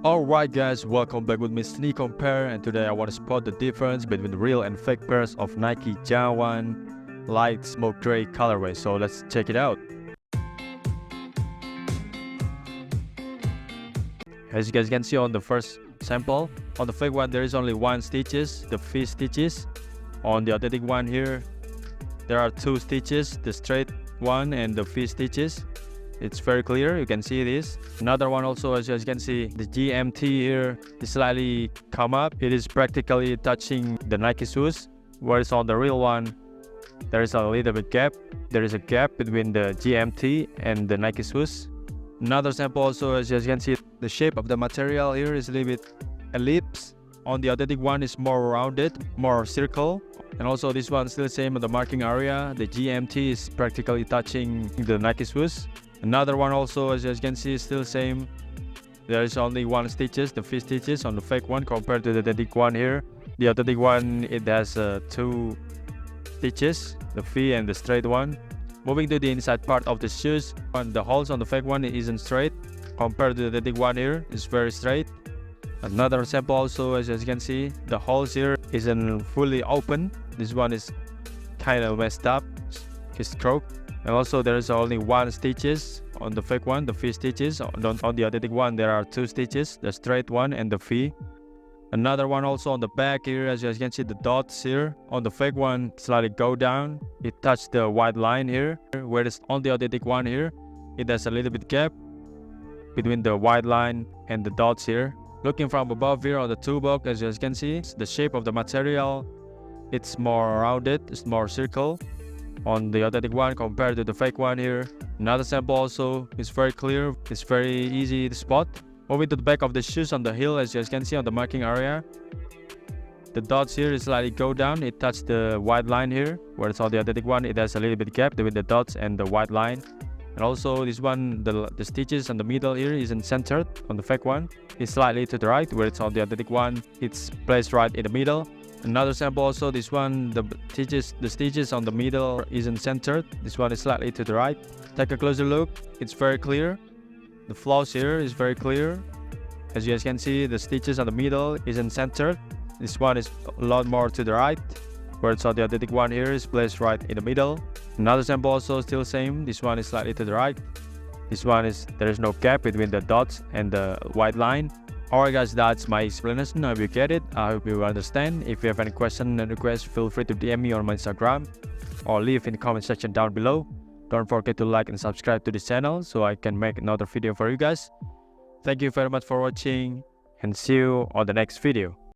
Alright guys, welcome back with me Sneak Compare, and today I want to spot the difference between the real and fake pairs of Nike Ja 1 light smoke gray colorway. So let's check it out. As you guys can see on the first sample, on the fake one there is only one stitches, the V stitches. On the authentic one here, there are two stitches, the straight one and the V stitches. It's very clear, you can see this. Another one also, as you guys can see, the GMT here is slightly come up. It is practically touching the Nike shoes, whereas on the real one, there is a little bit gap. There is a gap between the GMT and the Nike shoes. Another sample also, as you guys can see, the shape of the material here is a little bit ellipse. On the authentic one is more rounded, more circle. And also this one still same on the marking area. The GMT is practically touching the Nike shoes. Another one also, as you can see, still same. There is only one stitches, the V stitches on the fake one compared to the authentic one here. The authentic one, it has two stitches, the V and the straight one. Moving to the inside part of the shoes, the holes on the fake one isn't straight compared to the authentic one here. It's very straight. Another sample also, as you can see, the holes here isn't fully open. This one is kind of messed up, it's stroke. And also there is only one stitches on the fake one, the V stitches. On the authentic one there are two stitches, the straight one and the V. Another one also on the back here, as you can see the dots here. On the fake one slightly go down, it touched the white line here. Whereas on the authentic one here, it has a little bit gap between the white line and the dots here. Looking from above here on the toe box, as you can see, the shape of the material, it's more rounded, it's more circle on the authentic one compared to the fake one here. Another sample also is very clear, it's very easy to spot. Moving to the back of the shoes on the heel, as you guys can see on the marking area, the dots here is slightly go down, it touched the white line here, whereas on the authentic one it has a little bit gap between the dots and the white line. And also this one, the stitches on the middle here isn't centered. On the fake one it's slightly to the right, whereas on the authentic one it's placed right in the middle. Another sample also, this one, the stitches on the middle isn't centered. This one is slightly to the right. Take a closer look, it's very clear. The flaws here is very clear. As you guys can see, the stitches on the middle isn't centered. This one is a lot more to the right, whereas on the authentic one here is placed right in the middle. Another sample also still same, this one is slightly to the right. This one is, there is no gap between the dots and the white line. Alright guys, that's my explanation. I hope you get it. I hope you understand. If you have any question and request, feel free to DM me on my Instagram or leave in the comment section down below. Don't forget to like and subscribe to this channel so I can make another video for you guys. Thank you very much for watching and see you on the next video.